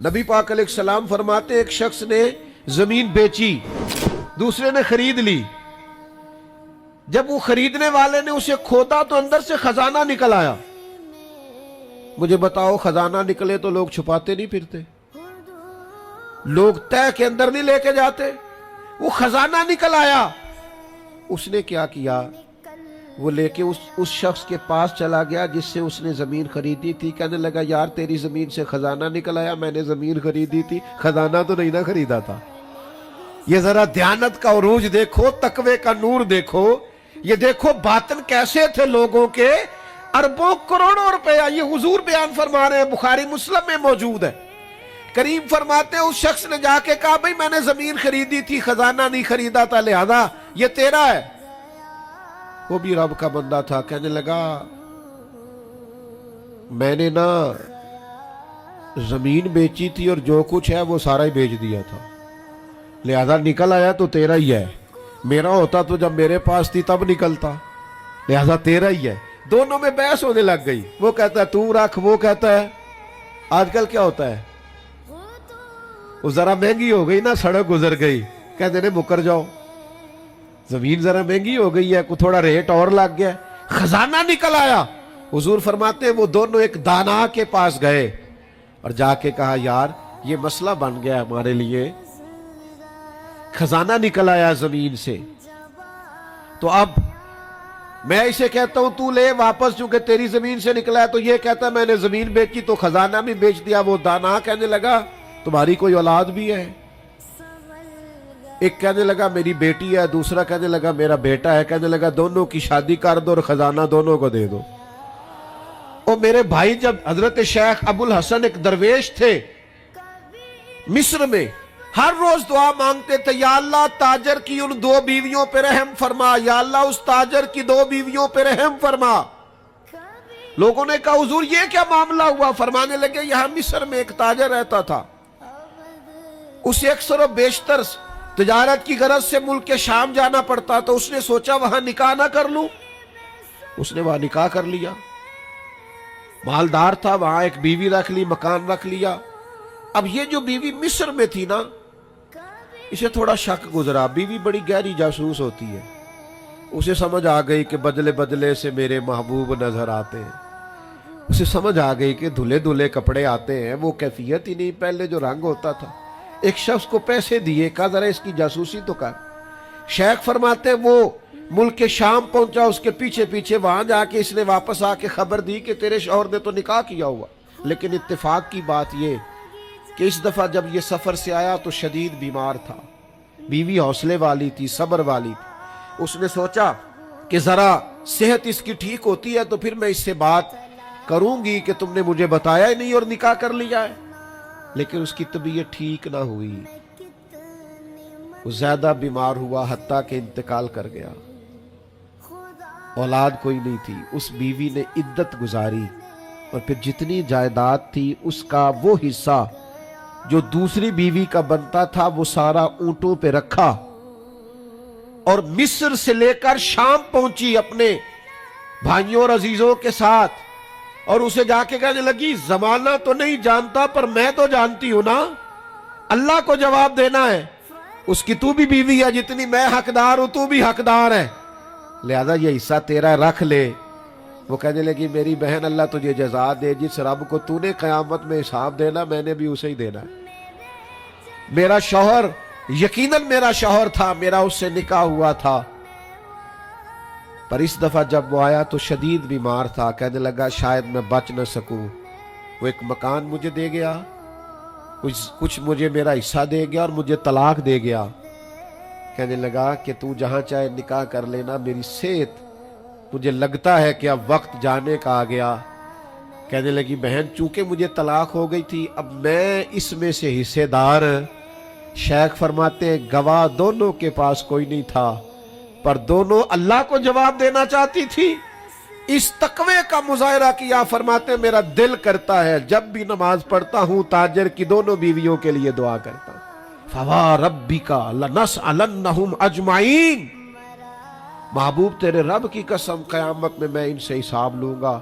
نبی پاک علیہ السلام فرماتے ایک شخص نے زمین بیچی، دوسرے نے خرید لی. جب وہ خریدنے والے نے اسے کھودا تو اندر سے خزانہ نکل آیا. مجھے بتاؤ خزانہ نکلے تو لوگ چھپاتے نہیں پھرتے، لوگ تہ کے اندر نہیں لے کے جاتے. وہ خزانہ نکل آیا. اس نے کیا کیا؟ وہ لے کے اس شخص کے پاس چلا گیا جس سے اس نے زمین خریدی تھی. کہنے لگا یار تیری زمین سے خزانہ نکل آیا، میں نے زمین خریدی تھی، خزانہ تو نہیں نہ خریدا تھا. یہ ذرا دیانت کا عروج دیکھو، تقوی کا نور دیکھو. یہ دیکھو باطن کیسے تھے لوگوں کے. اربوں کروڑوں روپیہ یہ حضور بیان فرما رہے ہیں، بخاری مسلم میں موجود ہے. کریم فرماتے ہیں اس شخص نے جا کے کہا بھئی میں نے زمین خریدی تھی، خزانہ نہیں خریدا تھا، لہذا یہ تیرا ہے. وہ بھی رب کا بندہ تھا. کہنے لگا میں نے نا زمین بیچی تھی اور جو کچھ ہے وہ سارا ہی بیچ دیا تھا، لہذا نکل آیا تو تیرا ہی ہے. میرا ہوتا تو جب میرے پاس تھی تب نکلتا، لہذا تیرا ہی ہے. دونوں میں بحث ہونے لگ گئی. وہ کہتا ہے تو رکھ، وہ کہتا ہے. آج کل کیا ہوتا ہے، وہ ذرا مہنگی ہو گئی نا، سڑک گزر گئی، کہتے ہیں مکر جاؤ. زمین ذرا مہنگی ہو گئی ہے، کو تھوڑا ریٹ اور لگ گیا، خزانہ نکل آیا. حضور فرماتے ہیں وہ دونوں ایک دانا کے پاس گئے اور جا کے کہا یار یہ مسئلہ بن گیا ہمارے لیے، خزانہ نکل آیا زمین سے، تو اب میں اسے کہتا ہوں تو لے واپس، چونکہ تیری زمین سے نکلا ہے. تو یہ کہتا ہے میں نے زمین بیچی تو خزانہ بھی بیچ دیا. وہ دانا کہنے لگا تمہاری کوئی اولاد بھی ہے؟ ایک کہنے لگا میری بیٹی ہے، دوسرا کہنے لگا میرا بیٹا ہے. کہنے لگا دونوں کی شادی کر دو اور خزانہ دونوں کو دے دو. اور میرے بھائی جب حضرت شیخ ابو الحسن ایک درویش تھے مصر میں، ہر روز دعا مانگتے تھے یا اللہ تاجر کی ان 2 بیویوں پہ رحم فرما، یا اللہ اس تاجر کی 2 بیویوں پہ رحم فرما. لوگوں نے کہا حضور یہ کیا معاملہ ہوا؟ فرمانے لگے یہاں مصر میں ایک تاجر رہتا تھا، اسے اکثر و بیشتر تجارت کی غرض سے ملک کے شام جانا پڑتا، تو اس نے سوچا وہاں نکاح نہ کر لوں. اس نے وہاں نکاح کر لیا. مالدار تھا، وہاں ایک بیوی رکھ لی، مکان رکھ لیا. اب یہ جو بیوی مصر میں تھی نا، اسے تھوڑا شک گزرا. بیوی بڑی گہری جاسوس ہوتی ہے. اسے سمجھ آ گئی کہ بدلے بدلے سے میرے محبوب نظر آتے ہیں. اسے سمجھ آ گئی کہ دھلے دھلے کپڑے آتے ہیں، وہ کیفیت ہی نہیں پہلے جو رنگ ہوتا تھا. ایک شخص کو پیسے دیے، کہا ذرا اس کی جاسوسی تو کر. شیخ فرماتے ہیں وہ ملک کے شام پہنچا، اس کے پیچھے پیچھے وہاں جا کے اس نے واپس آ کے خبر دی کہ تیرے شوہر نے تو نکاح کیا ہوا. لیکن اتفاق کی بات یہ کہ اس دفعہ جب یہ سفر سے آیا تو شدید بیمار تھا. بیوی حوصلے والی تھی، صبر والی تھی. اس نے سوچا کہ ذرا صحت اس کی ٹھیک ہوتی ہے تو پھر میں اس سے بات کروں گی کہ تم نے مجھے بتایا ہی نہیں اور نکاح کر لیا ہے. لیکن اس کی طبیعت ٹھیک نہ ہوئی، وہ زیادہ بیمار ہوا حتیٰ کہ انتقال کر گیا. اولاد کوئی نہیں تھی. اس بیوی نے عدت گزاری اور پھر جتنی جائیداد تھی اس کا وہ حصہ جو دوسری بیوی کا بنتا تھا وہ سارا اونٹوں پہ رکھا اور مصر سے لے کر شام پہنچی اپنے بھائیوں اور عزیزوں کے ساتھ. اور اسے جا کے کہنے لگی زمانہ تو نہیں جانتا پر میں تو جانتی ہوں نا، اللہ کو جواب دینا ہے. اس کی تو بھی بیوی ہے، جتنی میں حقدار ہوں تو بھی حقدار ہے، لہذا یہ حصہ تیرا رکھ لے. وہ کہنے لگی میری بہن اللہ تجھے جزا دے، جس رب کو تو نے قیامت میں حساب دینا میں نے بھی اسے ہی دینا. میرا شوہر یقیناً میرا شوہر تھا، میرا اس سے نکاح ہوا تھا، پر اس دفعہ جب وہ آیا تو شدید بیمار تھا. کہنے لگا شاید میں بچ نہ سکوں. وہ ایک مکان مجھے دے گیا، کچھ مجھے میرا حصہ دے گیا اور مجھے طلاق دے گیا. کہنے لگا کہ تو جہاں چاہے نکاح کر لینا، میری صحت مجھے لگتا ہے کہ اب وقت جانے کا آ گیا. کہنے لگی بہن چونکہ مجھے طلاق ہو گئی تھی اب میں اس میں سے حصے دار. شیخ فرماتے ہیں گواہ دونوں کے پاس کوئی نہیں تھا پر دونوں اللہ کو جواب دینا چاہتی تھی. اس تقوی کا مظاہرہ کیا. فرماتے ہیں میرا دل کرتا ہے جب بھی نماز پڑھتا ہوں تاجر کی دونوں بیویوں کے لیے دعا کرتا ہوں. فوا ربک لنسألنہم اجمعین، محبوب تیرے رب کی قسم قیامت میں میں ان سے حساب لوں گا.